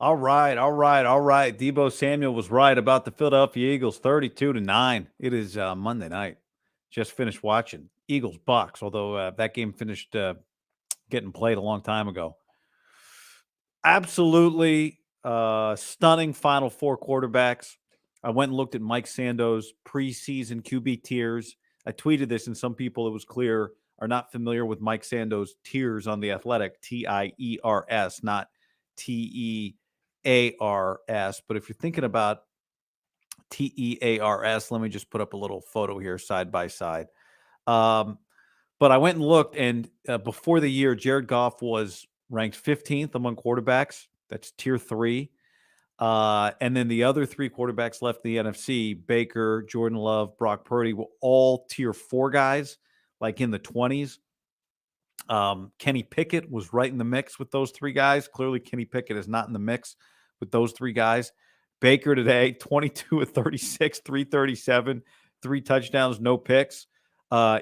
All right, all right, all right. Debo Samuel was right about the Philadelphia Eagles, 32-9. It is Monday night. Just finished watching Eagles Bucs, although that game finished getting played a long time ago. Absolutely stunning Final Four quarterbacks. I went and looked at Mike Sando's preseason QB tiers. I tweeted this, and some people, it was clear, are not familiar with Mike Sando's tiers on The Athletic, TIERS, not TEARS. But if you're thinking about TEARS, let me just put up a little photo here side by side. But I went and looked, and before the year, Jared Goff was ranked 15th among quarterbacks. That's tier 3. And then the other 3 quarterbacks left in the NFC, Baker, Jordan Love, Brock Purdy, were all tier 4 guys, like in the 20s. Kenny Pickett was right in the mix with those 3 guys. Clearly, Kenny Pickett is not in the mix with those 3 guys. Baker today, 22 of 36, 337, 3 touchdowns, no picks.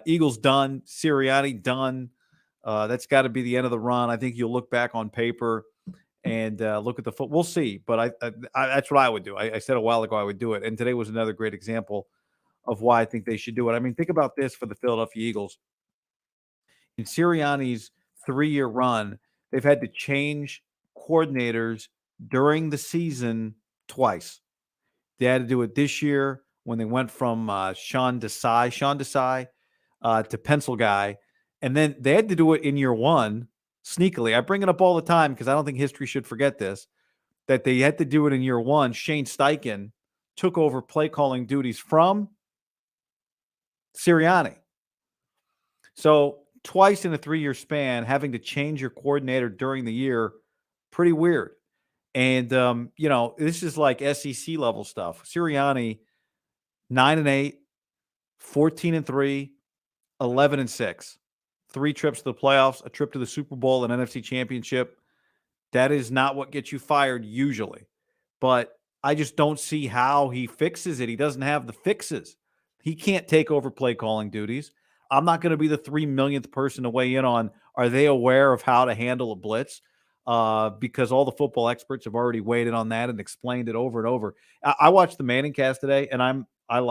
Eagles done. Sirianni done. That's got to be the end of the run. I think you'll look back on paper and look at the foot. We'll see. But I that's what I would do. I said a while ago I would do it. And today was another great example of why I think they should do it. I mean, think about this for the Philadelphia Eagles. In Sirianni's 3-year run, they've had to change coordinators during the season twice. They had to do it this year when they went from Sean Desai to Pencil Guy. And then they had to do it in year 1 sneakily. I bring it up all the time because I don't think history should forget this, that they had to do it in year 1. Shane Steichen took over play calling duties from Sirianni. So twice in a 3-year span, having to change your coordinator during the year, pretty weird. And, this is like SEC level stuff. Sirianni, 9-8, 14-3, 11-6. 3 trips to the playoffs, a trip to the Super Bowl, an NFC championship. That is not what gets you fired usually. But I just don't see how he fixes it. He doesn't have the fixes. He can't take over play calling duties. I'm not going to be the 3 millionth person to weigh in on, are they aware of how to handle a blitz? Because all the football experts have already weighed in on that and explained it over and over. I watched the Manning cast today, and I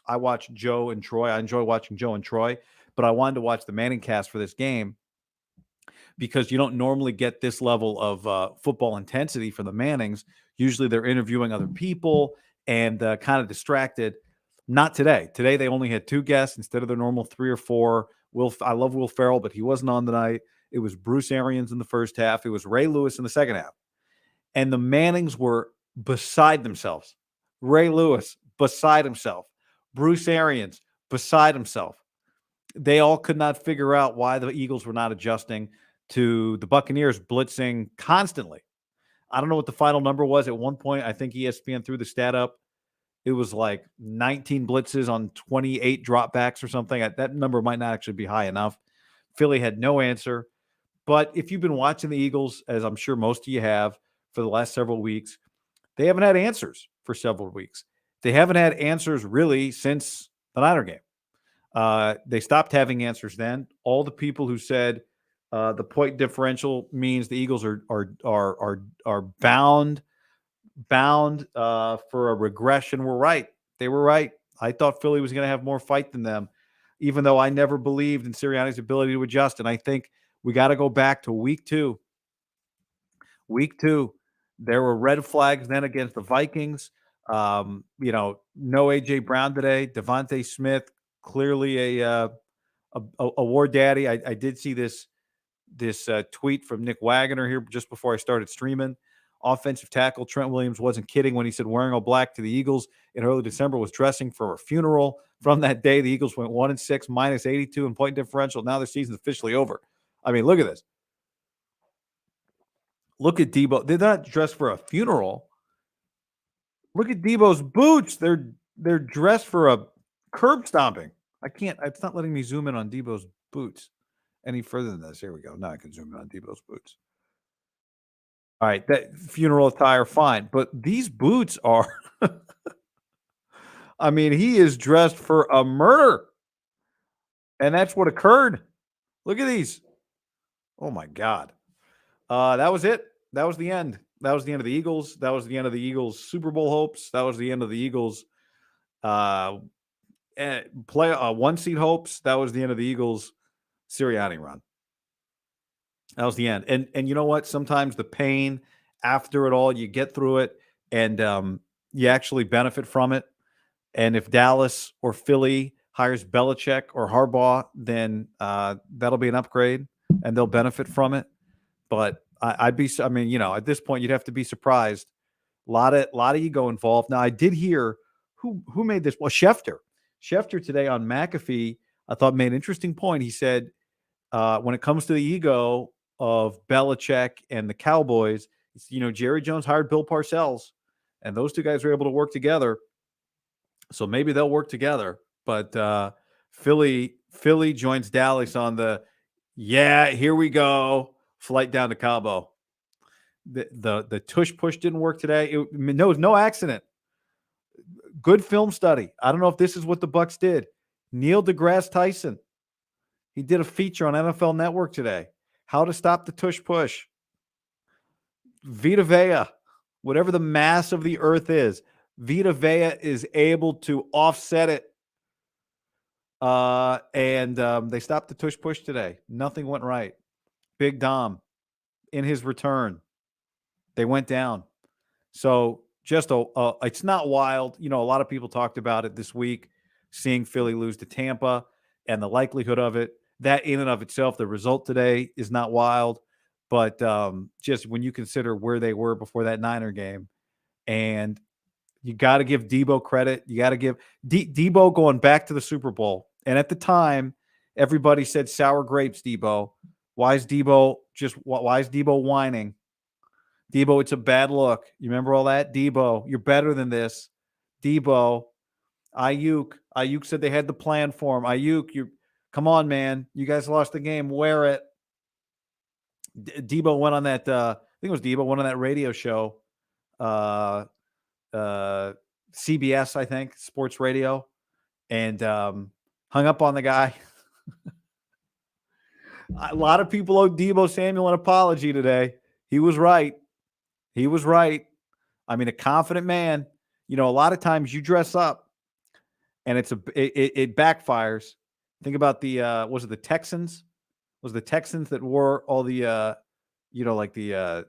watch Joe and Troy. I enjoy watching Joe and Troy, but I wanted to watch the Manning cast for this game because you don't normally get this level of football intensity for the Mannings. Usually they're interviewing other people and kind of distracted. Not today. Today they only had 2 guests instead of their normal 3 or 4. I love Will Ferrell, but he wasn't on tonight. It was Bruce Arians in the first half. It was Ray Lewis in the second half. And the Mannings were beside themselves. Ray Lewis, beside himself. Bruce Arians, beside himself. They all could not figure out why the Eagles were not adjusting to the Buccaneers blitzing constantly. I don't know what the final number was. At one point, I think ESPN threw the stat up. It was like 19 blitzes on 28 dropbacks or something. That number might not actually be high enough. Philly had no answer. But if you've been watching the Eagles, as I'm sure most of you have for the last several weeks, they haven't had answers for several weeks. They haven't had answers really since the Niner game. They stopped having answers then. All the people who said the point differential means the Eagles are bound for a regression were right. They were right. I thought Philly was going to have more fight than them, even though I never believed in Sirianni's ability to adjust. And I think we got to go back to week 2. Week 2, there were red flags then against the Vikings. No A.J. Brown today. Devontae Smith, clearly a war daddy. I did see this tweet from Nick Wagoner here just before I started streaming. Offensive tackle Trent Williams wasn't kidding when he said wearing all black to the Eagles in early December was dressing for a funeral. From that day, the Eagles went 1-6, minus 82 in point differential. Now their season's officially over. I mean, look at this. Look at Deebo. They're not dressed for a funeral. Look at Debo's boots. They're dressed for a curb stomping. It's not letting me zoom in on Debo's boots any further than this. Here we go. Now I can zoom in on Debo's boots. All right, that funeral attire, fine. But these boots are, I mean, he is dressed for a murder. And that's what occurred. Look at these. Oh, my God. That was it. That was the end. That was the end of the Eagles. That was the end of the Eagles' Super Bowl hopes. That was the end of the Eagles' play one seed hopes. That was the end of the Eagles' Sirianni run. That was the end. And you know what? Sometimes the pain after it all, you get through it, and you actually benefit from it. And if Dallas or Philly hires Belichick or Harbaugh, then that'll be an upgrade, and they'll benefit from it. But I mean, at this point, you'd have to be surprised. A lot of ego involved. Now, I did hear who made this. Well, Schefter today on McAfee, I thought made an interesting point. He said when it comes to the ego of Belichick and the Cowboys, Jerry Jones hired Bill Parcells, and those two guys were able to work together. So maybe they'll work together. But Philly joins Dallas on the here we go flight down to Cabo. The tush push didn't work today. It was no accident. Good film study. I don't know if this is what the Bucs did. Neil deGrasse Tyson. He did a feature on NFL Network today. How to stop the tush push. Vita Vea, whatever the mass of the earth is, Vita Vea is able to offset it. And they stopped the tush push today. Nothing went right. Big Dom, in his return, they went down. So just it's not wild. A lot of people talked about it this week, seeing Philly lose to Tampa and the likelihood of it. That in and of itself, the result today is not wild. But just when you consider where they were before that Niner game, and you got to give Deebo credit. You got to give Deebo going back to the Super Bowl. And at the time, everybody said sour grapes, Deebo. Why is Deebo whining? Deebo, it's a bad look. You remember all that? Deebo, you're better than this. Deebo, Ayuk said they had the plan for him. Ayuk, come on, man. You guys lost the game. Wear it. Deebo went on that, I think it was Deebo, went on that radio show, CBS, I think, sports radio, and hung up on the guy. A lot of people owe Debo Samuel an apology today. He was right. I mean, a confident man. A lot of times you dress up, and it backfires. Think about was it the Texans? Was the Texans that wore all the like the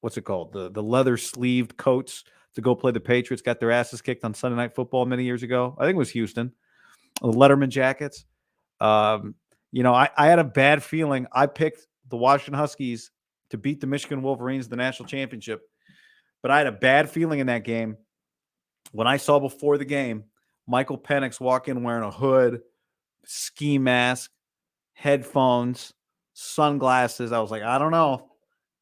what's it called? The leather sleeved coats to go play the Patriots, got their asses kicked on Sunday Night Football many years ago. I think it was Houston. The Letterman jackets. I had a bad feeling. I picked the Washington Huskies to beat the Michigan Wolverines in the national championship, but I had a bad feeling in that game when I saw before the game Michael Penix walk in wearing a hood, ski mask, headphones, sunglasses. I was like, I don't know.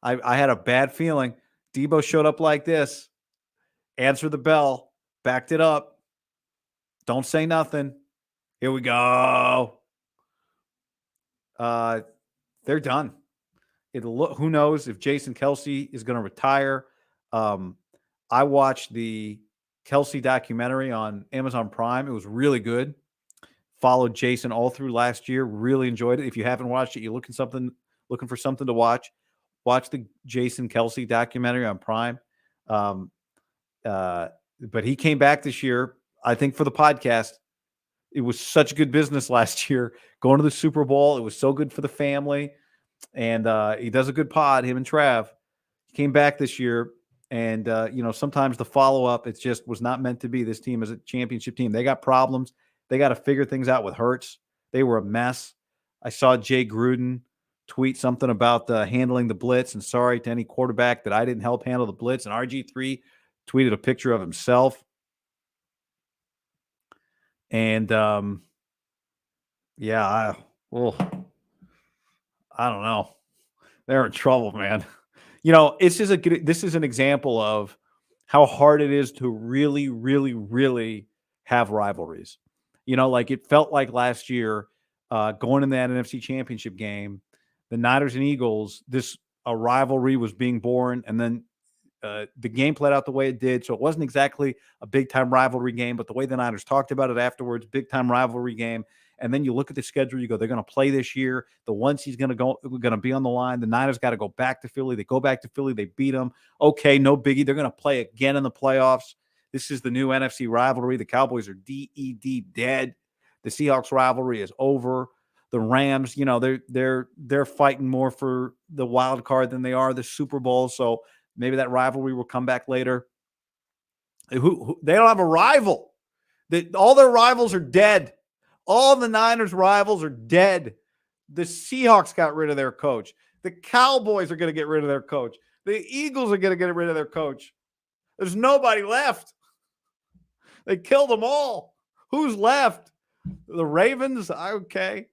I had a bad feeling. Deebo showed up like this, answered the bell, backed it up. Don't say nothing. Here we go. They're done. Who knows if Jason Kelce is going to retire. I watched the Kelce documentary on Amazon Prime. It was really good. Followed Jason all through last year. Really enjoyed it. If you haven't watched it, you're looking for something to watch. Watch the Jason Kelce documentary on Prime. But he came back this year, I think, for the podcast. It was such good business last year. Going to the Super Bowl, it was so good for the family. And he does a good pod, him and Trav. He came back this year. And, sometimes the follow-up, it just was not meant to be. This team is a championship team. They got problems. They got to figure things out with Hurts. They were a mess. I saw Jay Gruden tweet something about handling the blitz, and sorry to any quarterback that I didn't help handle the blitz. And RG3 tweeted a picture of himself. And, I don't know. They're in trouble, man. This is an example of how hard it is to really, really, really have rivalries. It felt like last year, going in that NFC Championship game, the Niners and Eagles, a rivalry was being born, and then the game played out the way it did. So it wasn't exactly a big-time rivalry game, but the way the Niners talked about it afterwards, big-time rivalry game. And then you look at the schedule, you go, they're going to play this year. The ones he's going to be on the line. The Niners got to go back to Philly. They go back to Philly. They beat them. Okay, no biggie. They're going to play again in the playoffs. This is the new NFC rivalry. The Cowboys are dead. The Seahawks rivalry is over. The Rams, they're fighting more for the wild card than they are the Super Bowl. So maybe that rivalry will come back later. They don't have a rival. All their rivals are dead. All the Niners rivals are dead. The Seahawks got rid of their coach. The Cowboys are going to get rid of their coach. The Eagles are going to get rid of their coach. There's nobody left. They killed them all. Who's left? The Ravens? Okay.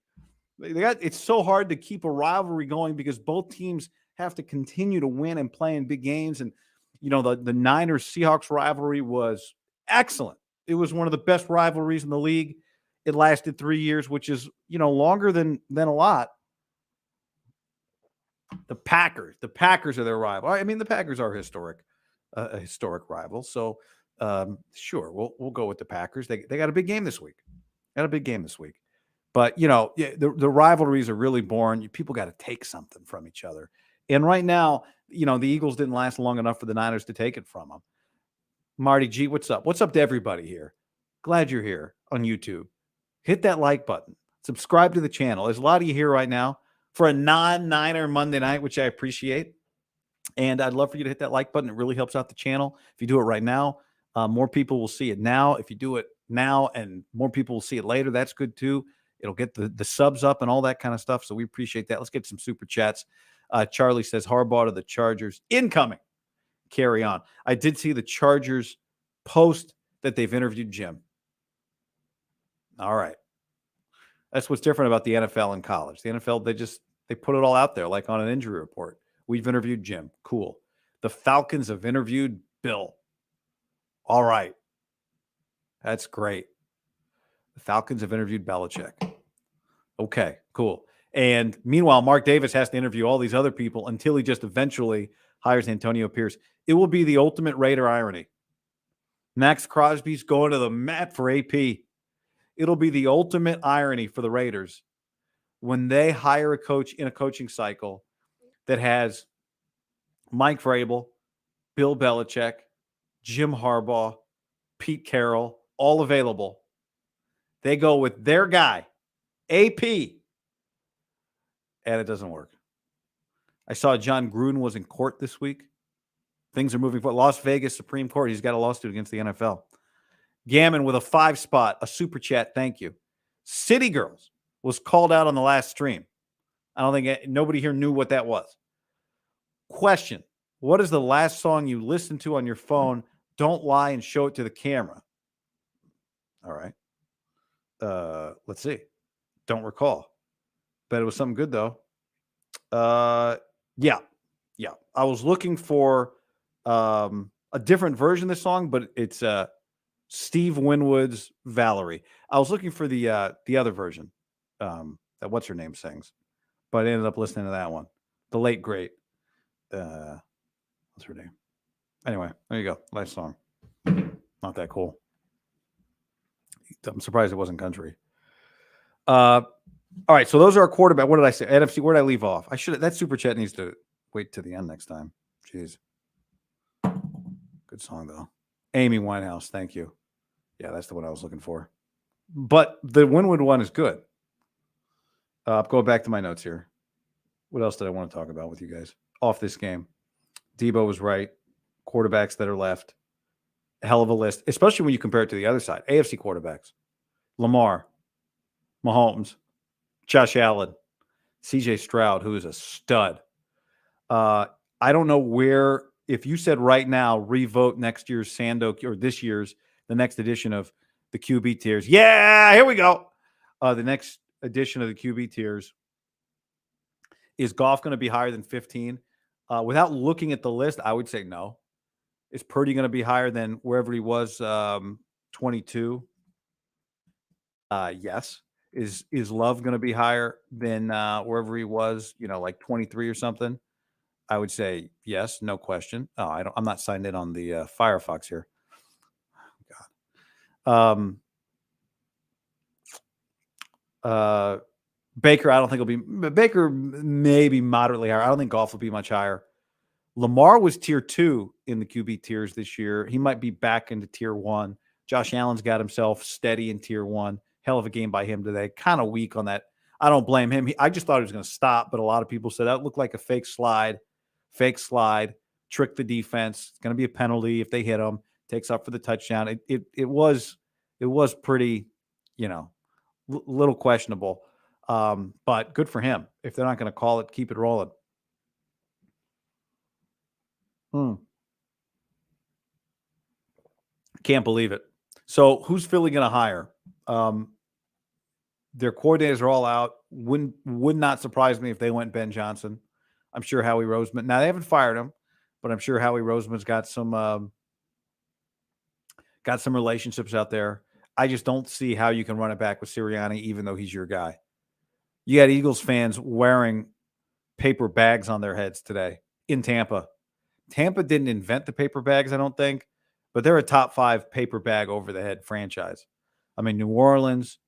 It's so hard to keep a rivalry going because both teams have to continue to win and play in big games. And, the Niners-Seahawks rivalry was excellent. It was one of the best rivalries in the league. It lasted 3 years, which is, longer than a lot. The Packers are their rival. I mean, the Packers are a historic rival. So, sure, we'll go with the Packers. They got a big game this week. But, the rivalries are really boring. People got to take something from each other. And right now, the Eagles didn't last long enough for the Niners to take it from them. Marty G, what's up? What's up to everybody here? Glad you're here on YouTube. Hit that like button. Subscribe to the channel. There's a lot of you here right now for a non-Niner Monday night, which I appreciate. And I'd love for you to hit that like button. It really helps out the channel. If you do it right now, more people will see it now. If you do it now and more people will see it later, that's good too. It'll get the subs up and all that kind of stuff. So we appreciate that. Let's get some super chats. Charlie says Harbaugh to the Chargers incoming. Carry on. I did see the Chargers post that they've interviewed Jim. All right. That's what's different about the NFL and college. The NFL, they put it all out there like on an injury report. We've interviewed Jim. Cool. The Falcons have interviewed Bill. All right. That's great. The Falcons have interviewed Belichick. Okay, cool. And meanwhile, Mark Davis has to interview all these other people until he just eventually hires Antonio Pierce. It will be the ultimate Raider irony. Max Crosby's going to the mat for AP. It'll be the ultimate irony for the Raiders when they hire a coach in a coaching cycle that has Mike Vrabel, Bill Belichick, Jim Harbaugh, Pete Carroll, all available. They go with their guy, AP, and it doesn't work. I saw John Gruden was in court this week. Things are moving forward. Las Vegas Supreme Court. He's got a lawsuit against the NFL. Gammon with a 5 spot, a super chat. Thank you. City Girls was called out on the last stream. I don't think nobody here knew what that was. Question. What is the last song you listened to on your phone? Don't lie and show it to the camera. All right. Let's see. Don't recall. Bet it was something good though. Yeah. I was looking for a different version of the song, but it's Steve Winwood's Valerie. I was looking for the other version that what's her name sings, but I ended up listening to that one. The late great. What's her name? Anyway, there you go. Nice song. Not that cool. I'm surprised it wasn't country. All right, so those are our quarterback. What did I say? NFC. Where did I leave off? That super chat needs to wait to the end next time. Jeez. Good song though. Amy Winehouse. Thank you. Yeah, that's the one I was looking for. But the Winwood one is good. Going back to my notes here. What else did I want to talk about with you guys off this game? Deebo was right. Quarterbacks that are left. A hell of a list, especially when you compare it to the other side. AFC quarterbacks. Lamar, Mahomes, Josh Allen, CJ Stroud, who is a stud. I don't know where, if you said right now, revote next year's Sando or this year's, the next edition of the QB tiers. Yeah, here we go. The next edition of the QB tiers. Is Goff going to be higher than 15? Without looking at the list, I would say no. Is Purdy going to be higher than wherever he was, 22? Yes. Is Love going to be higher than wherever he was, like 23 or something? I would say yes, no question. Oh, I'm not signed in on the Firefox here. God. Baker, I don't think will be. Baker maybe moderately higher. I don't think Goff will be much higher. Lamar was tier 2 in the QB tiers this year. He might be back into tier 1. Josh Allen's got himself steady in tier 1. Hell of a game by him today. Kind of weak on that. I don't blame him. I just thought he was going to stop, but a lot of people said that looked like a fake slide, trick the defense. It's going to be a penalty if they hit him. Takes up for the touchdown. It was pretty, little questionable. But good for him. If they're not going to call it, keep it rolling. Can't believe it. So who's Philly going to hire? Their coordinators are all out. Would not surprise me if they went Ben Johnson. I'm sure Howie Roseman. Now they haven't fired him, but I'm sure Howie Roseman's got some relationships out there. I just don't see how you can run it back with Sirianni, even though he's your guy. You had Eagles fans wearing paper bags on their heads today in Tampa. Tampa didn't invent the paper bags, I don't think, but they're a top 5 paper bag over the head franchise. I mean, New Orleans,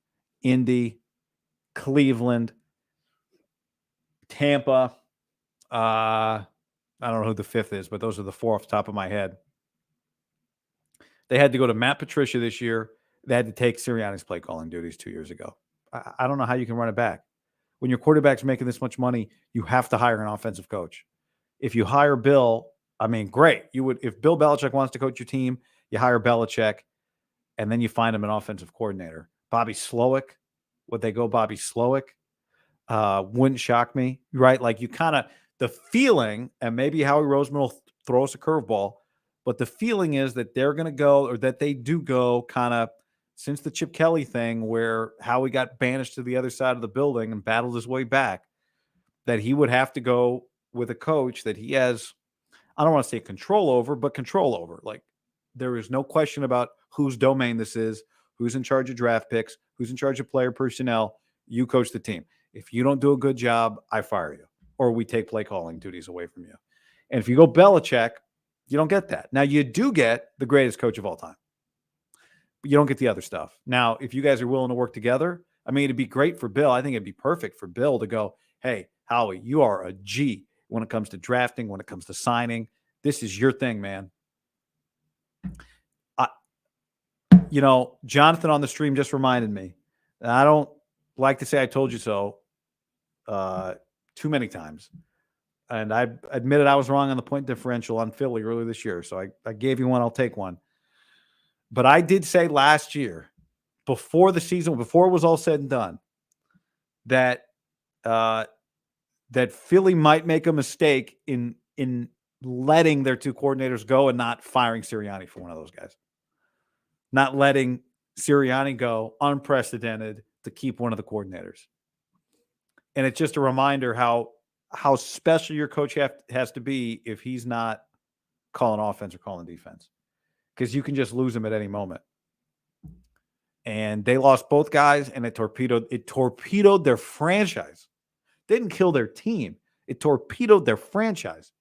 Indy, Cleveland, Tampa. I don't know who the 5th is, but those are the 4 off the top of my head. They had to go to Matt Patricia this year. They had to take Sirianni's play calling duties 2 years ago. I don't know how you can run it back. When your quarterback's making this much money, you have to hire an offensive coach. If you hire Bill, I mean, great. You would, if Bill Belichick wants to coach your team, you hire Belichick, and then you find him an offensive coordinator. Bobby Slowick, would they go Bobby Slowick? Wouldn't shock me, right? Like you kind of, the feeling, and maybe Howie Roseman will throw us a curveball, but the feeling is that they're going to go, or that they do go kind of since the Chip Kelly thing where Howie got banished to the other side of the building and battled his way back, that he would have to go with a coach that he has, I don't want to say control over, but control over. Like there is no question about whose domain this is, who's in charge of draft picks, who's in charge of player personnel. You coach the team. If you don't do a good job, I fire you, or we take play calling duties away from you. And if you go Belichick, you don't get that. Now you do get the greatest coach of all time, but you don't get the other stuff. Now, if you guys are willing to work together, I mean, it'd be great for Bill. I think it'd be perfect for Bill to go, hey, Howie, you are a G when it comes to drafting, when it comes to signing. This is your thing, man. Jonathan on the stream just reminded me. I don't like to say I told you so too many times. And I admitted I was wrong on the point differential on Philly earlier this year. So I gave you one. I'll take one. But I did say last year, before the season, before it was all said and done, that Philly might make a mistake in letting their 2 coordinators go and not firing Sirianni for one of those guys. Not letting Sirianni go unprecedented to keep one of the coordinators. And it's just a reminder how special your coach has to be if he's not calling offense or calling defense, because you can just lose him at any moment. And they lost both guys, and it torpedoed their franchise. They didn't kill their team. It torpedoed their franchise.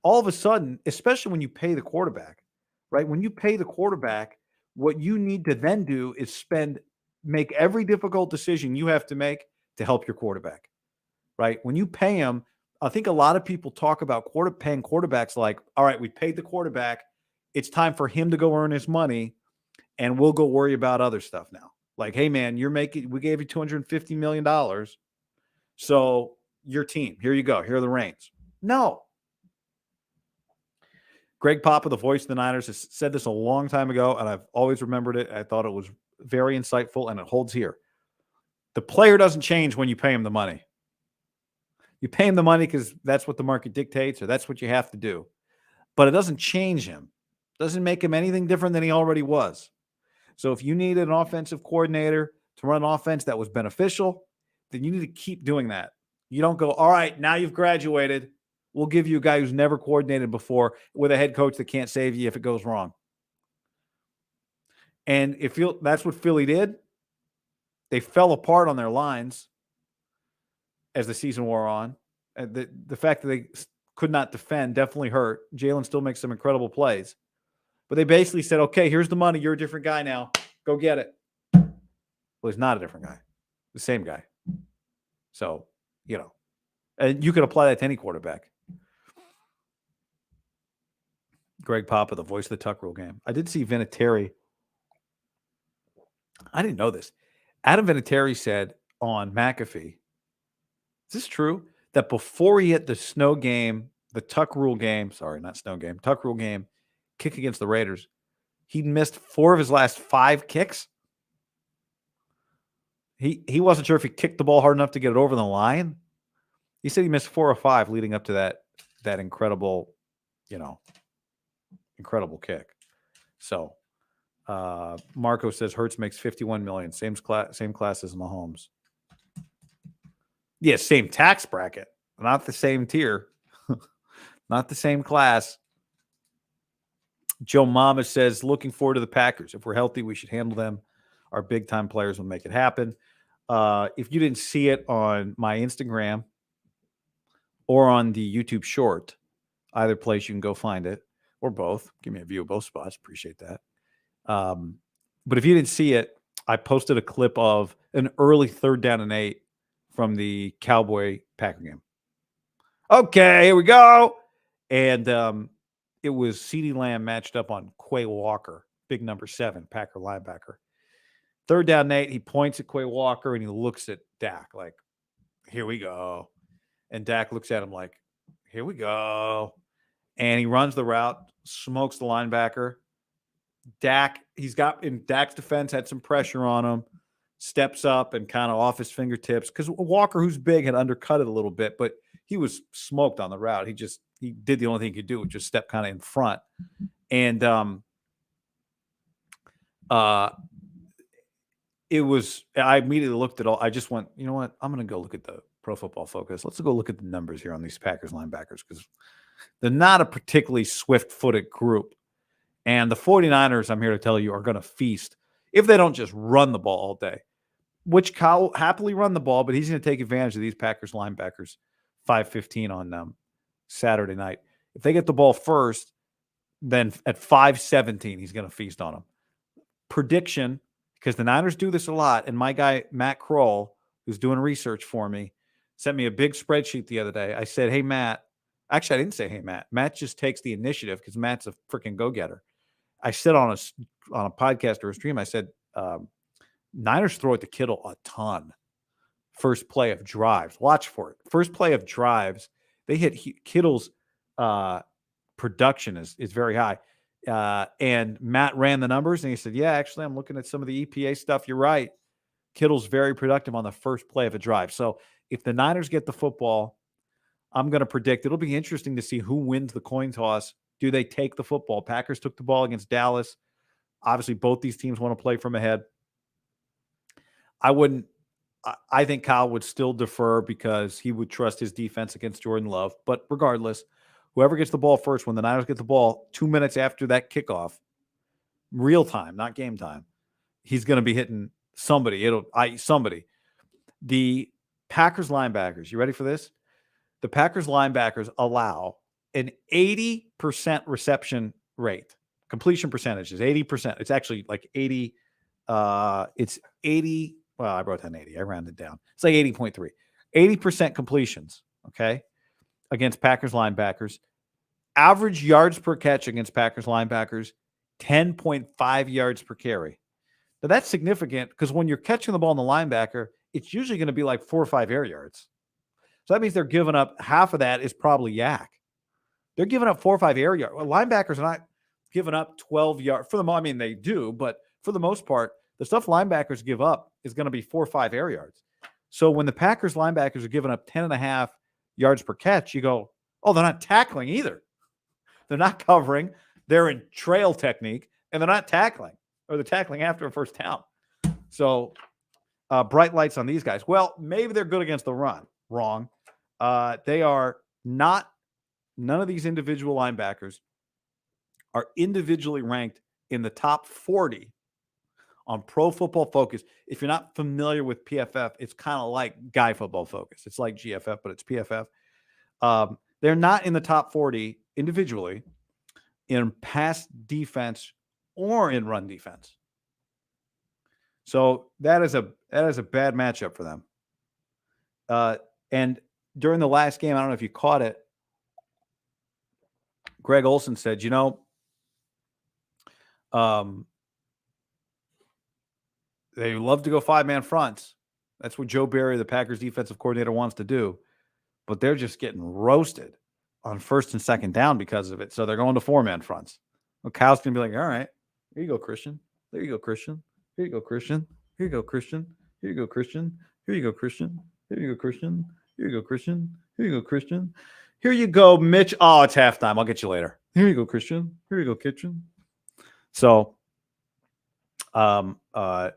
All of a sudden, especially when you pay the quarterback, right? When you pay the quarterback, what you need to then do is make every difficult decision you have to make to help your quarterback, right? When you pay him, I think a lot of people talk about paying quarterbacks like, all right, we paid the quarterback. It's time for him to go earn his money, and we'll go worry about other stuff now. Like, hey, man, we gave you $250 million. So your team, here you go. Here are the reins. No. Greg Papa, the voice of the Niners, has said this a long time ago, and I've always remembered it. I thought it was very insightful, and it holds here. The player doesn't change when you pay him the money. You pay him the money because that's what the market dictates, or that's what you have to do. But it doesn't change him. It doesn't make him anything different than he already was. So if you needed an offensive coordinator to run an offense that was beneficial, then you need to keep doing that. You don't go, all right, now you've graduated. We'll give you a guy who's never coordinated before with a head coach that can't save you if it goes wrong. And that's what Philly did. They fell apart on their lines as the season wore on. The fact that they could not defend definitely hurt. Jalen still makes some incredible plays. But they basically said, okay, here's the money. You're a different guy now. Go get it. Well, he's not a different guy. The same guy. So, you know, and you can apply that to any quarterback. Greg Papa, the voice of the Tuck Rule game. I did see Vinatieri. I didn't know this. Adam Vinatieri said on McAfee, is this true? That before he hit the snow game, the Tuck Rule game, sorry, not snow game, Tuck Rule game, kick against the Raiders, he missed 4 of his last 5 kicks. He wasn't sure if he kicked the ball hard enough to get it over the line. He said he missed 4 or 5 leading up to that incredible, incredible kick. So Marco says Hurts makes $51 million, same class as Mahomes. Yeah, same tax bracket, not the same tier, not the same class. Joe Mama says, looking forward to the Packers. If we're healthy, we should handle them. Our big-time players will make it happen. If you didn't see it on my Instagram or on the YouTube short, either place you can go find it, or both. Give me a view of both spots. Appreciate that. But if you didn't see it, I posted a clip of an early 3rd down and 8 from the Cowboy-Packer game. Okay, here we go. And it was CeeDee Lamb matched up on Quay Walker, big number 7, Packer linebacker. 3rd down and 8, he points at Quay Walker and he looks at Dak like, here we go. And Dak looks at him like, here we go. And he runs the route, smokes the linebacker. Dak, he's got in Dak's defense, had some pressure on him, steps up and kind of off his fingertips because Walker, who's big, had undercut it a little bit, but he was smoked on the route. He did the only thing he could do, which just step kind of in front. And it was, I immediately looked at all, I just went, you know what? I'm going to go look at the Pro Football Focus. Let's go look at the numbers here on these Packers linebackers because they're not a particularly swift-footed group. And the 49ers, I'm here to tell you, are going to feast if they don't just run the ball all day, which Kyle will happily run the ball, but he's going to take advantage of these Packers linebackers, 5:15 on Saturday night. If they get the ball first, then at 5:17, he's going to feast on them. Prediction, because the Niners do this a lot, and my guy, Matt Kroll, who's doing research for me, sent me a big spreadsheet the other day. I said, hey, Matt. Actually, I didn't say, hey, Matt. Matt just takes the initiative because Matt's a freaking go-getter. I said on a podcast or a stream, I said, Niners throw it to Kittle a ton. First play of drives. Watch for it. First play of drives, they hit Kittle's production is very high. And Matt ran the numbers, and he said, yeah, actually, I'm looking at some of the EPA stuff. You're right. Kittle's very productive on the first play of a drive. So if the Niners get the football, I'm going to predict it'll be interesting to see who wins the coin toss. Do they take the football? Packers took the ball against Dallas. Obviously, both these teams want to play from ahead. I think Kyle would still defer because he would trust his defense against Jordan Love. But regardless, whoever gets the ball first, when the Niners get the ball 2 minutes after that kickoff, real time, not game time, he's going to be hitting somebody. Somebody. The Packers linebackers, you ready for this? The Packers linebackers allow an 80% reception rate. Completion percentage is 80%. It's actually like 80. It's 80. Well, I wrote down 80. I rounded down. It's like 80.3. 80% completions, okay, against Packers linebackers. Average yards per catch against Packers linebackers, 10.5 yards per carry. Now, that's significant because when you're catching the ball in the linebacker, it's usually going to be like 4 or 5 air yards. So that means they're giving up half of that is probably yak. They're giving up 4 or 5 air yards. Well, linebackers are not giving up 12 yards. I mean, they do, but for the most part, the stuff linebackers give up is going to be 4 or 5 air yards. So when the Packers linebackers are giving up 10.5 yards per catch, you go, oh, they're not tackling either. They're not covering. They're in trail technique, and they're not tackling, or they're tackling after a first down. So bright lights on these guys. Well, maybe they're good against the run. Wrong. They are not. None of these individual linebackers are individually ranked in the top 40 on Pro Football Focus. If you're not familiar with PFF, it's kind of like Guy Football Focus. It's like GFF, but it's PFF. They're not in the top 40 individually in pass defense or in run defense. So that is a bad matchup for them. And during the last game, I don't know if you caught it. Greg Olson said, they love to go 5-man fronts. That's what Joe Barry, the Packers defensive coordinator, wants to do. But they're just getting roasted on first and second down because of it. So they're going to 4-man fronts. Well, Kyle's going to be like, all right, here you go, Christian. There you go, Christian. Here you go, Christian. Here you go, Christian. Here you go, Christian. Here you go, Christian. Here you go, Christian. Here you go, Christian. Here you go, Christian. Here you go, Mitch. Oh, it's halftime. I'll get you later. Here you go, Christian. Here you go, Kitchen. So I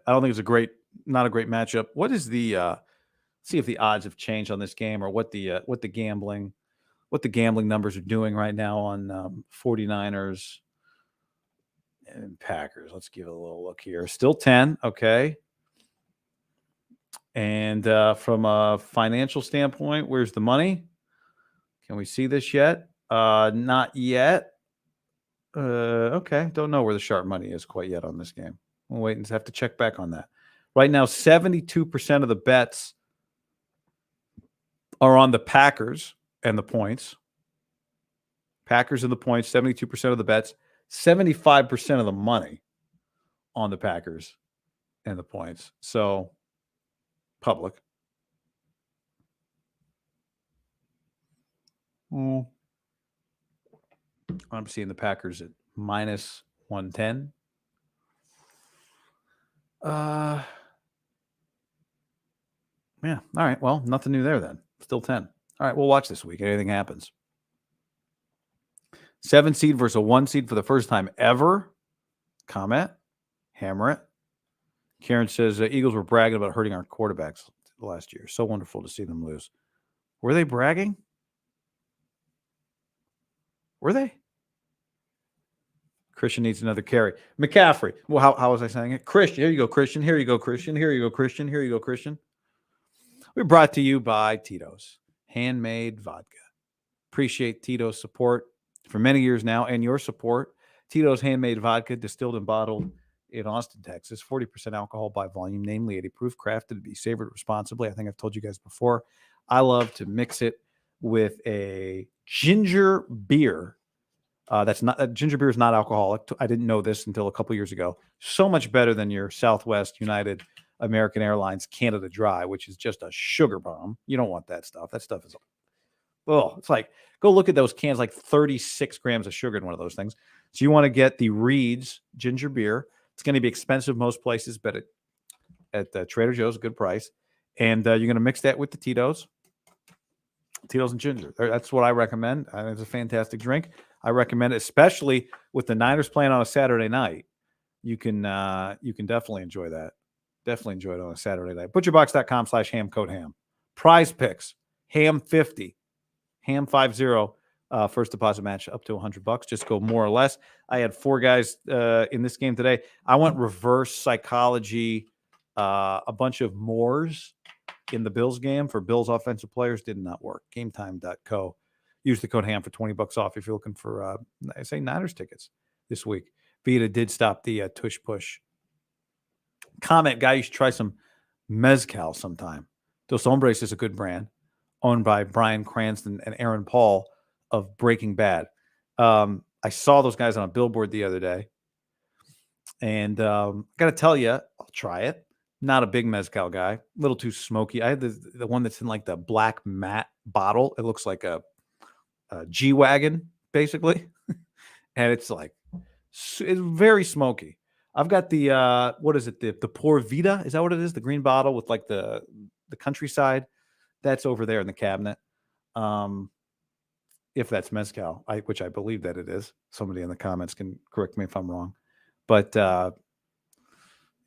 don't think it's not a great matchup. What is the see if the odds have changed on this game or what the gambling numbers are doing right now on 49ers and Packers. Let's give it a little look here. Still 10, okay. And from a financial standpoint, where's the money? Can we see this yet? Not yet. Okay, don't know where the sharp money is quite yet on this game. We'll wait and have to check back on that. Right now, 72% of the bets are on the Packers and the points. Packers and the points, 72% of the bets, 75% of the money on the Packers and the points. So, public. I'm seeing the Packers at minus 110. Yeah. All right. Well, nothing new there then. Still 10. All right. We'll watch this week. Anything happens. 7 seed versus a 1 seed for the first time ever. Comment. Hammer it. Karen says Eagles were bragging about hurting our quarterbacks last year. So wonderful to see them lose. Were they bragging? Were they? Christian needs another carry. McCaffrey. Well, how was I saying it? Christian. Here you go, Christian. Here you go, Christian. Here you go, Christian. Here you go, Christian. We're brought to you by Tito's Handmade Vodka. Appreciate Tito's support for many years now and your support. Tito's Handmade Vodka, distilled and bottled in Austin, Texas. 40% alcohol by volume, namely 80 proof, crafted to be savored responsibly. I think I've told you guys before. I love to mix it with a ginger beer. Ginger beer is not alcoholic. I didn't know this until a couple years ago. So much better than your Southwest, United, American Airlines Canada Dry, which is just a sugar bomb. You don't want that stuff. That stuff is, it's like, go look at those cans, like 36 grams of sugar in one of those things. So you want to get the Reed's ginger beer. It's going to be expensive most places, but at Trader Joe's, a good price. And you're going to mix that with the Tito's and ginger. That's what I recommend. It's a fantastic drink. I recommend it, especially with the Niners playing on a Saturday night. You can definitely enjoy that. Definitely enjoy it on a Saturday night. Butcherbox.com/ham code ham. Prize picks, ham 50, ham 50. First deposit match up to $100. Just go more or less. I had 4 guys in this game today. I went reverse psychology, a bunch of Moors in the Bills game for Bills offensive players. Did not work. GameTime.co. Use the code ham for $20 off if you're looking for, I say, Niners tickets this week. Vita did stop the Tush push. Comment, guy, you should try some mezcal sometime. Dos Hombres is a good brand, owned by Bryan Cranston and Aaron Paul of Breaking Bad. I saw those guys on a billboard the other day, and I got to tell you, I'll try it. Not a big mezcal guy, a little too smoky. I had the one that's in like the black matte bottle. It looks like a G-Wagon, basically. And it's like, it's very smoky. I've got the, what is it? The Por Vida. Is that what it is? The green bottle with like the countryside. That's over there in the cabinet. If that's mezcal, which I believe that it is. Somebody in the comments can correct me if I'm wrong. But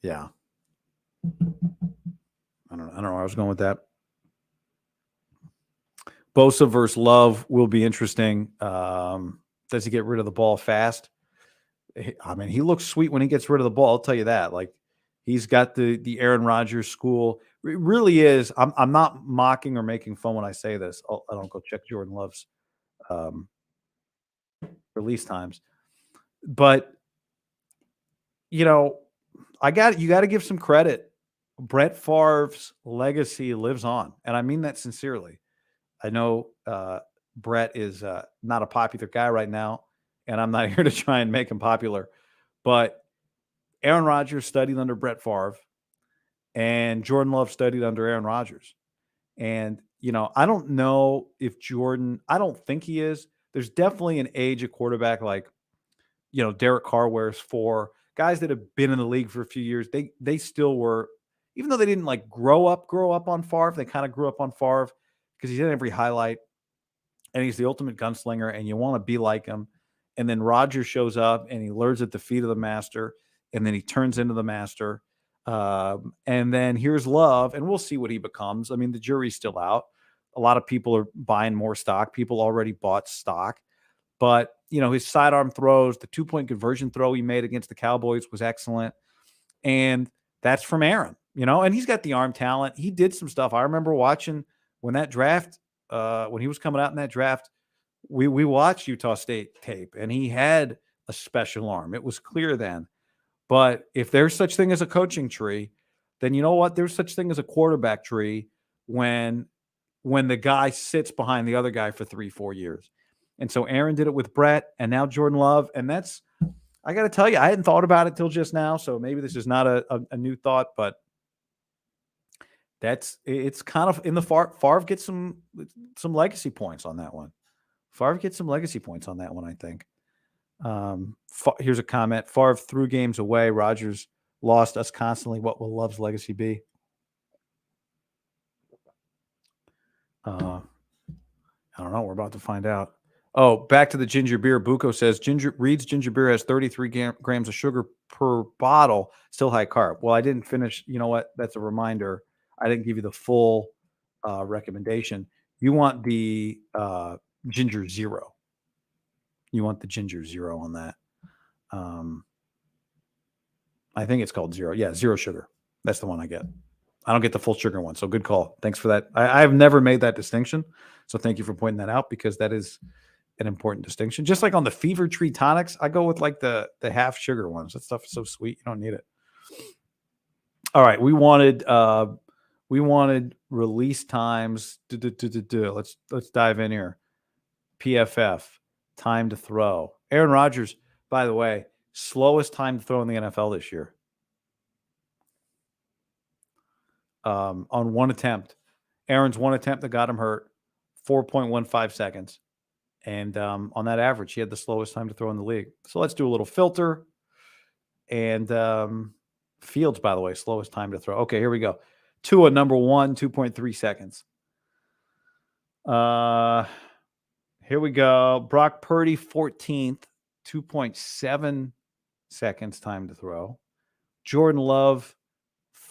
yeah. I don't know where I was going with that. Bosa versus Love will be interesting. Does he get rid of the ball fast? I mean, he looks sweet when he gets rid of the ball. I'll tell you that. Like, he's got the Aaron Rodgers school. It really is. I'm not mocking or making fun when I say this. I don't go check Jordan Love's release times. But, you got to give some credit. Brett Favre's legacy lives on, and I mean that sincerely. I know Brett is not a popular guy right now, and I'm not here to try and make him popular, but Aaron Rodgers studied under Brett Favre, and Jordan Love studied under Aaron Rodgers. And, I don't know if Jordan, I don't think he is. There's definitely an age of quarterback like, Derek Carr wears 4. Guys that have been in the league for a few years, they still were, even though they didn't like grow up on Favre, they kind of grew up on Favre because he's in every highlight and he's the ultimate gunslinger and you want to be like him. And then Rodgers shows up and he learns at the feet of the master and then he turns into the master. And then here's Love, and we'll see what he becomes. I mean, the jury's still out. A lot of people are buying more stock. People already bought stock. But, his sidearm throws, the 2-point conversion throw he made against the Cowboys was excellent. And that's from Aaron, and he's got the arm talent. He did some stuff. I remember watching when that draft, when he was coming out in that draft, we watched Utah State tape, and he had a special arm. It was clear then. But if there's such thing as a coaching tree, then you know what? There's such thing as a quarterback tree when the guy sits behind the other guy for 3-4 years. And so Aaron did it with Brett and now Jordan Love. And that's, I got to tell you, I hadn't thought about it till just now. So maybe this is not a new thought, but it's kind of in the Favre gets some legacy points on that one. Favre gets some legacy points on that one, I think. Here's a comment. Favre threw games away. Rodgers lost us constantly. What will Love's legacy be? I don't know. We're about to find out. Oh, back to the ginger beer. Bucco says Reed's ginger beer has 33 grams of sugar per bottle, still high carb. Well, I didn't finish. You know what? That's a reminder. I didn't give you the full recommendation. You want the ginger zero. You want the ginger zero on that. I think it's called zero. Yeah, zero sugar. That's the one I get. I don't get the full sugar one. So good call. Thanks for that. I've never made that distinction. So thank you for pointing that out because that is an important distinction. Just like on the Fever Tree tonics, I go with like the half sugar ones. That stuff is so sweet. You don't need it. All right. We wanted release times. Let's dive in here. PFF. Time to throw. Aaron Rodgers, by the way, slowest time to throw in the NFL this year. On one attempt. Aaron's one attempt that got him hurt, 4.15 seconds. And on that average, he had the slowest time to throw in the league. So let's do a little filter. And Fields, by the way, slowest time to throw. Okay, here we go. Tua, number 1, 2.3 seconds. Here we go. Brock Purdy, 14th, 2.7 seconds time to throw. Jordan Love,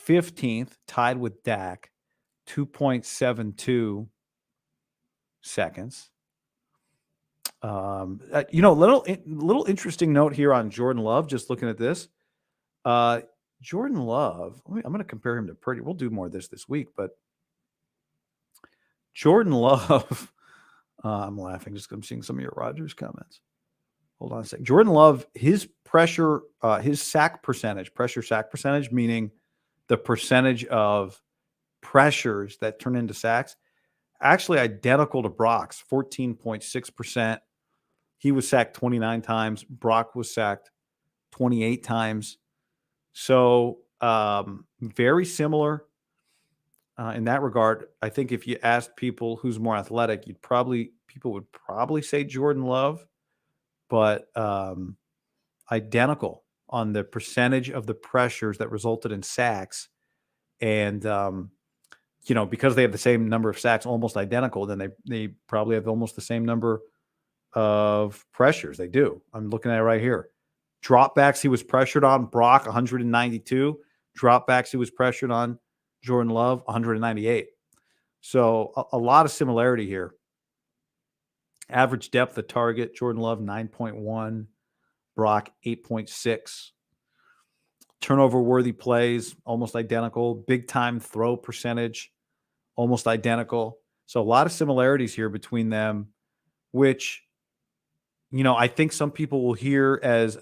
15th, tied with Dak, 2.72 seconds. Little interesting note here on Jordan Love, just looking at this. Jordan Love, I'm going to compare him to Purdy. We'll do more of this week, but Jordan Love, I'm laughing just because I'm seeing some of your Rodgers comments. Hold on a second. Jordan Love, his pressure sack percentage, meaning the percentage of pressures that turn into sacks, actually identical to Brock's, 14.6%. He was sacked 29 times. Brock was sacked 28 times. So very similar in that regard. I think if you asked people who's more athletic, people would probably say Jordan Love, but identical on the percentage of the pressures that resulted in sacks. And, because they have the same number of sacks, almost identical, then they probably have almost the same number of pressures. They do. I'm looking at it right here. Dropbacks he was pressured on, Brock, 192. Dropbacks he was pressured on, Jordan Love, 198. So a lot of similarity here. Average depth of target, Jordan Love, 9.1. Brock, 8.6. Turnover-worthy plays, almost identical. Big-time throw percentage, almost identical. So a lot of similarities here between them, which, I think some people will hear as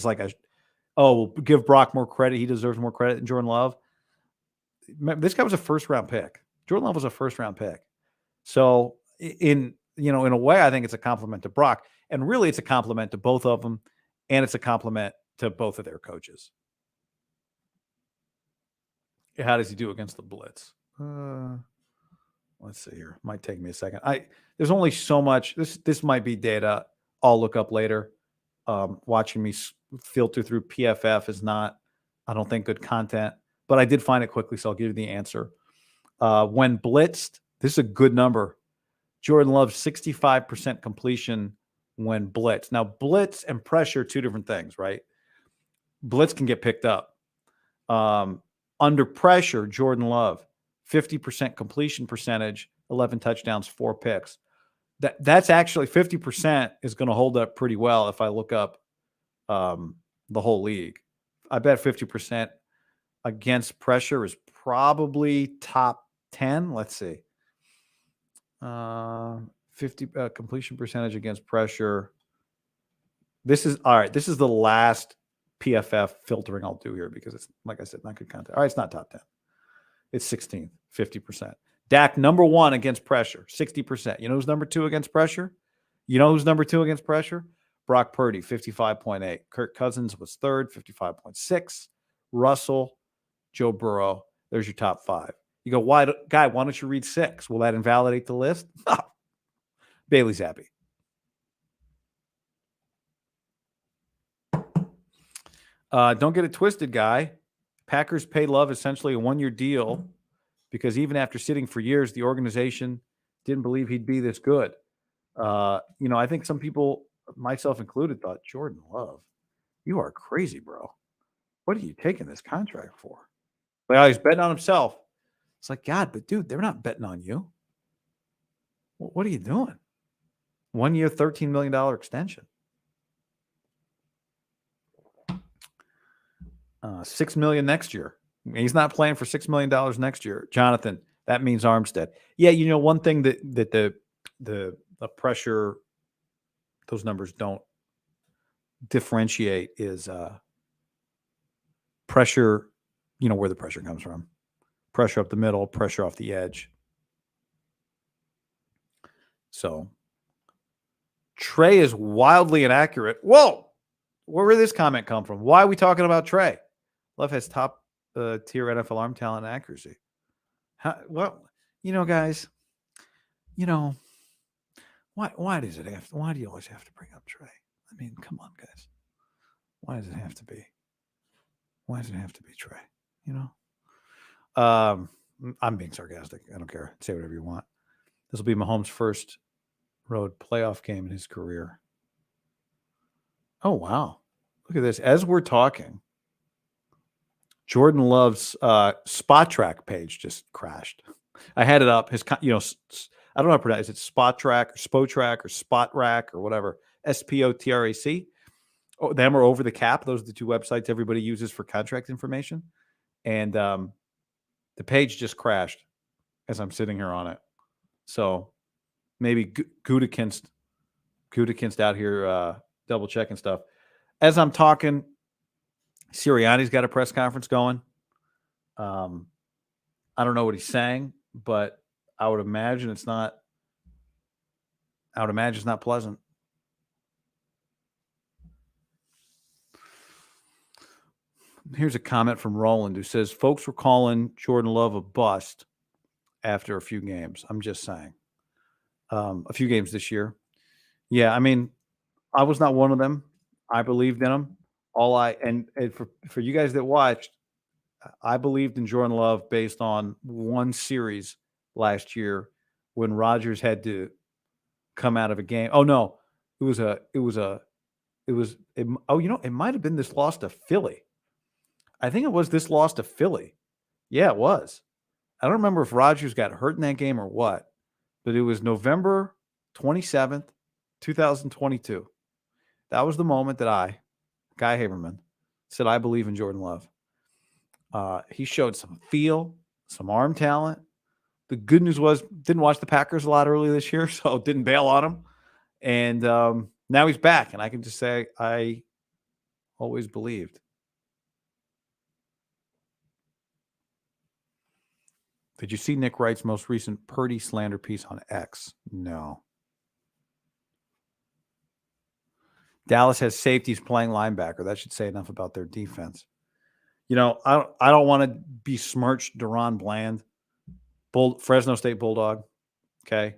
like Oh, give Brock more credit. He deserves more credit than Jordan Love. This guy was a first-round pick. Jordan Love was a first-round pick. So in a way, I think it's a compliment to Brock. And really, it's a compliment to both of them. And it's a compliment to both of their coaches. How does he do against the blitz? Let's see here. Might take me a second. There's only so much. This might be data I'll look up later. Watching me filter through PFF is not, I don't think, good content. But I did find it quickly, so I'll give you the answer. When blitzed, this is a good number. Jordan Love's 65% completion when blitz. Now, blitz and pressure, two different things, right? Blitz can get picked up. Under pressure, Jordan Love, 50% completion percentage, 11 touchdowns, 4 picks. That's actually 50% is going to hold up pretty well if I look up the whole league. I bet 50% against pressure is probably top 10. Let's see. 50 completion percentage against pressure. This is all right. This is the last PFF filtering I'll do here because it's, like I said, not good content. All right, it's not top 10. It's 16th, 50%. Dak, number 1 against pressure, 60%. You know who's number 2 against pressure? Brock Purdy, 55.8. Kirk Cousins was 3rd, 55.6. Russell, Joe Burrow. There's your top 5. You go, why don't you read 6? Will that invalidate the list? No. Bailey Zappi. Don't get it twisted, guy. Packers pay Love essentially a 1-year deal because even after sitting for years, the organization didn't believe he'd be this good. I think some people, myself included, thought, Jordan Love, you are crazy, bro. What are you taking this contract for? Well, he's betting on himself. It's like, God, but dude, they're not betting on you. What are you doing? 1 year, $13 million extension. $6 million next year. He's not playing for $6 million next year. Jonathan, that means Armstead. Yeah, one thing that the pressure, those numbers don't differentiate is pressure, where the pressure comes from. Pressure up the middle, pressure off the edge. So Trey is wildly inaccurate. Whoa! Where did this comment come from? Why are we talking about Trey? Love has top tier NFL arm talent and accuracy. Guys, why does it have? Why do you always have to bring up Trey? I mean, come on, guys. Why does it have to be? Why does it have to be Trey? I'm being sarcastic. I don't care. Say whatever you want. This will be Mahomes' first road playoff game in his career. Oh, wow. Look at this. As we're talking, Jordan Love's Spot Track page just crashed. I had it up. His, I don't know how to pronounce it. Spot Track or Spotrack or Spot Rack or whatever. SPOTRAC. Oh, them are Over the Cap. Those are the two websites everybody uses for contract information. And the page just crashed as I'm sitting here on it. So maybe Gutekunst out here double checking stuff. As I'm talking, Sirianni's got a press conference going. I don't know what he's saying, but I would imagine it's not pleasant. Here's a comment from Roland who says, folks were calling Jordan Love a bust after a few games. I'm just saying. A few games this year. Yeah, I mean, I was not one of them. I believed in him. And for you guys that watched, I believed in Jordan Love based on one series last year when Rodgers had to come out of a game. Oh no, it might have been this loss to Philly. I think it was this loss to Philly. Yeah, it was. I don't remember if Rodgers got hurt in that game or what, but it was November 27th, 2022. That was the moment that Guy Haberman, said, I believe in Jordan Love. He showed some feel, some arm talent. The good news was, didn't watch the Packers a lot earlier this year, so didn't bail on him. And now he's back, and I can just say I always believed. Did you see Nick Wright's most recent Purdy slander piece on X? No. Dallas has safeties playing linebacker. That should say enough about their defense. You know, I don't want to besmirch Deron Bland, Fresno State Bulldog. Okay.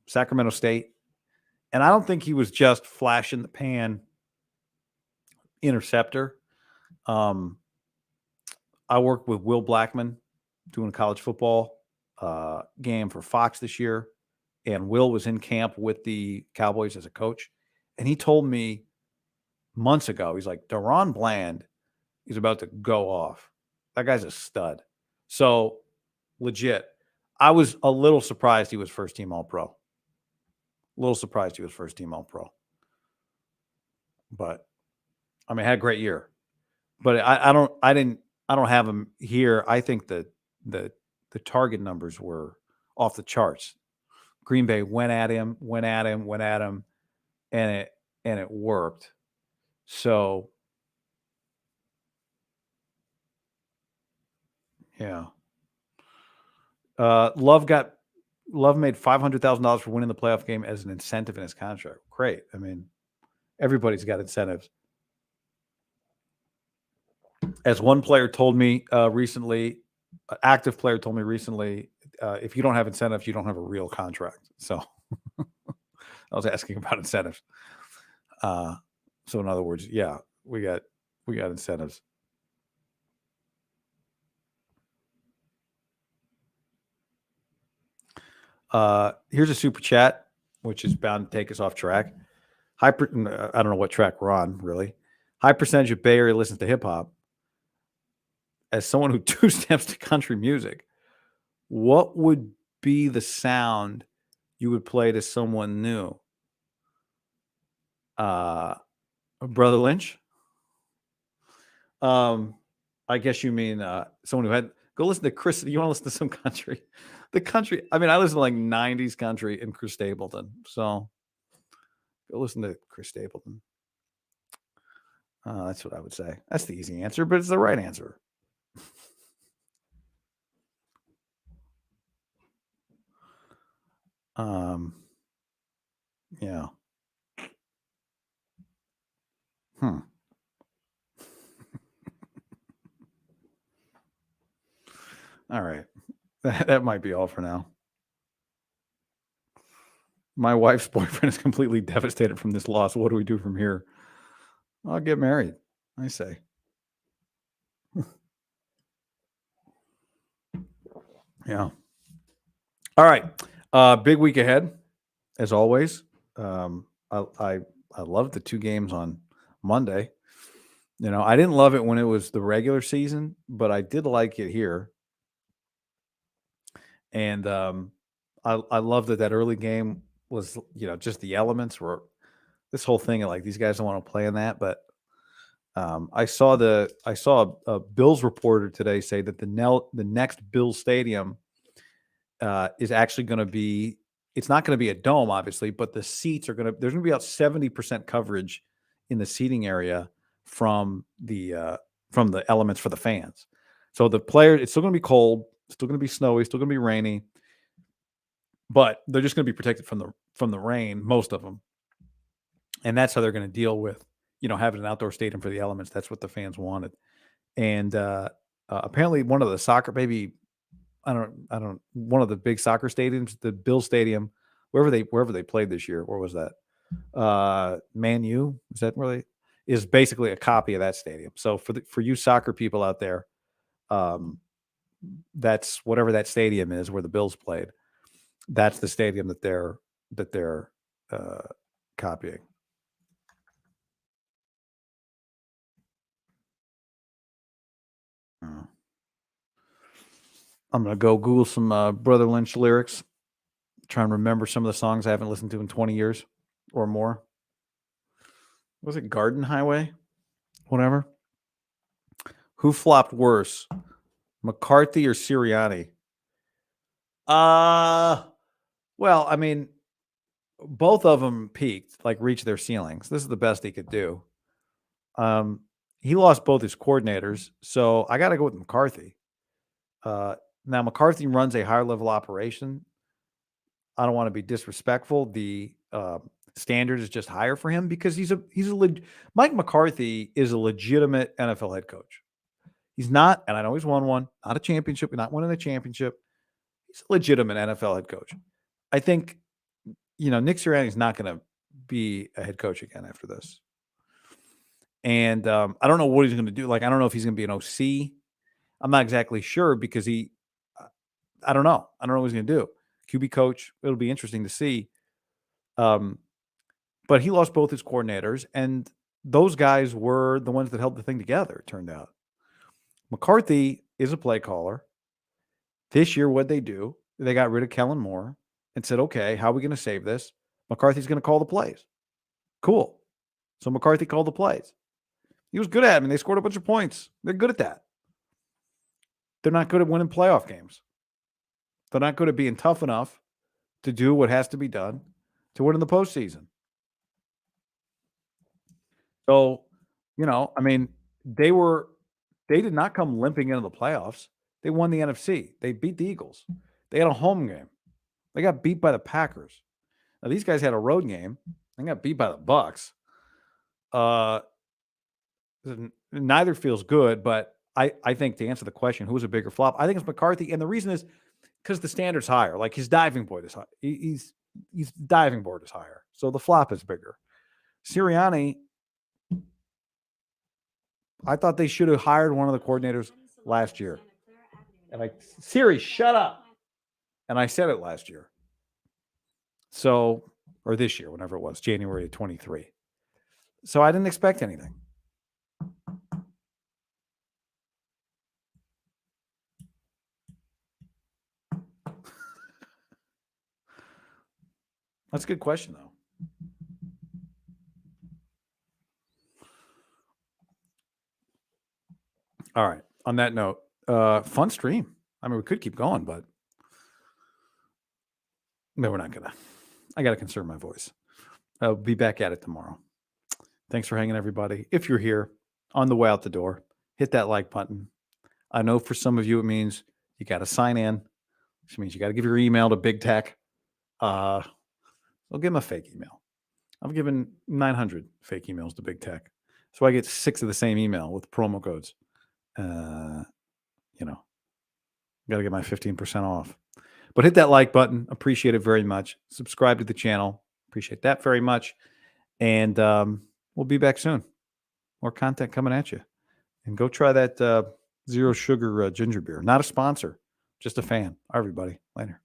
Sacramento State. And I don't think he was just flash in the pan interceptor. I worked with Will Blackman doing a college football game for Fox this year. And Will was in camp with the Cowboys as a coach. And he told me months ago, he's like, Deron Bland is about to go off. That guy's a stud. So legit. I was a little surprised he was first team All-Pro. A little surprised he was first team All-Pro. But I mean, had a great year. But I don't have him here. I think that the target numbers were off the charts. Green Bay went at him, and it worked. So yeah. Love made $500,000 for winning the playoff game as an incentive in his contract. Great. I mean, everybody's got incentives. As one player told me recently, an active player told me recently, if you don't have incentives, you don't have a real contract. So I was asking about incentives. So in other words, yeah, we got incentives. Here's a super chat, which is bound to take us off track. I don't know what track we're on, really. High percentage of Bay Area listens to hip hop. As someone who two steps to country music, what would be the sound you would play to someone new? Brother Lynch? I guess you mean someone who had go listen to Chris. You want to listen to some country? The country. I mean, I listen to like 90s country and Chris Stapleton. So go listen to Chris Stapleton. That's what I would say. That's the easy answer, but it's the right answer. Yeah. All right. That might be all for now. My wife's boyfriend is completely devastated from this loss. What do we do from here? I'll get married, I say. Yeah. All right. Big week ahead, as always. I loved the two games on Monday. You know, I didn't love it when it was the regular season, but I did like it here. And I love that early game was, you know, just the elements were this whole thing of like these guys don't want to play in that. But I saw a Bills reporter today say that the next Bills stadium is actually going to be. It's not going to be a dome, obviously, but the seats are there's going to be about 70% coverage in the seating area from the elements for the fans. So the players, it's still going to be cold, still going to be snowy, still going to be rainy, but they're just going to be protected from the rain, most of them. And that's how they're going to deal with, you know, having an outdoor stadium for the elements. That's what the fans wanted. And apparently one of the soccer, maybe I don't one of the big soccer stadiums, the Bill Stadium, wherever they played this year. Where was that? Man U, is that where they is basically a copy of that stadium. So for you soccer people out there, that's whatever that stadium is where the Bills played. That's the stadium that they're copying. I'm gonna go Google some Brother Lynch lyrics. Try and remember some of the songs I haven't listened to in 20 years or more. Was it Garden Highway? Whatever. Who flopped worse, McCarthy or Sirianni? Well, I mean, both of them peaked, like reached their ceilings. This is the best he could do. He lost both his coordinators, so I got to go with McCarthy. Now McCarthy runs a higher level operation. I don't want to be disrespectful. The standard is just higher for him because Mike McCarthy is a legitimate NFL head coach. He's not, and I know he's won one, not a championship, not winning a championship. He's a legitimate NFL head coach. I think, Nick Sirianni is not going to be a head coach again after this. And I don't know what he's going to do. Like, I don't know if he's going to be an OC. I'm not exactly sure because I don't know. I don't know what he's going to do. QB coach, it'll be interesting to see. But he lost both his coordinators, and those guys were the ones that held the thing together, it turned out. McCarthy is a play caller. This year, what'd they do? They got rid of Kellen Moore and said, okay, how are we going to save this? McCarthy's going to call the plays. Cool. So McCarthy called the plays. He was good at them, and they scored a bunch of points. They're good at that. They're not good at winning playoff games. They're not good at being tough enough to do what has to be done to win in the postseason. So, they did not come limping into the playoffs. They won the NFC. They beat the Eagles. They had a home game. They got beat by the Packers. Now, these guys had a road game. They got beat by the Bucs. Neither feels good, but I think to answer the question, who's a bigger flop? I think it's McCarthy, and the reason is because the standard's higher. Like his diving board is high. His diving board is higher, so the flop is bigger. Sirianni, I thought they should have hired one of the coordinators last year. And Siri, shut up. And I said it last year. So, or this year, whenever it was, January of 23. So I didn't expect anything. That's a good question, though. All right. On that note, fun stream. I mean, we could keep going, but no, we're not going to. I got to conserve my voice. I'll be back at it tomorrow. Thanks for hanging, everybody. If you're here on the way out the door, hit that like button. I know for some of you, it means you got to sign in, which means you got to give your email to Big Tech. I'll give them a fake email. I've given 900 fake emails to Big Tech. So I get 6 of the same email with promo codes. Got to get my 15% off. But hit that like button. Appreciate it very much. Subscribe to the channel. Appreciate that very much. And we'll be back soon. More content coming at you. And go try that zero sugar ginger beer. Not a sponsor, just a fan. All right, everybody. Later.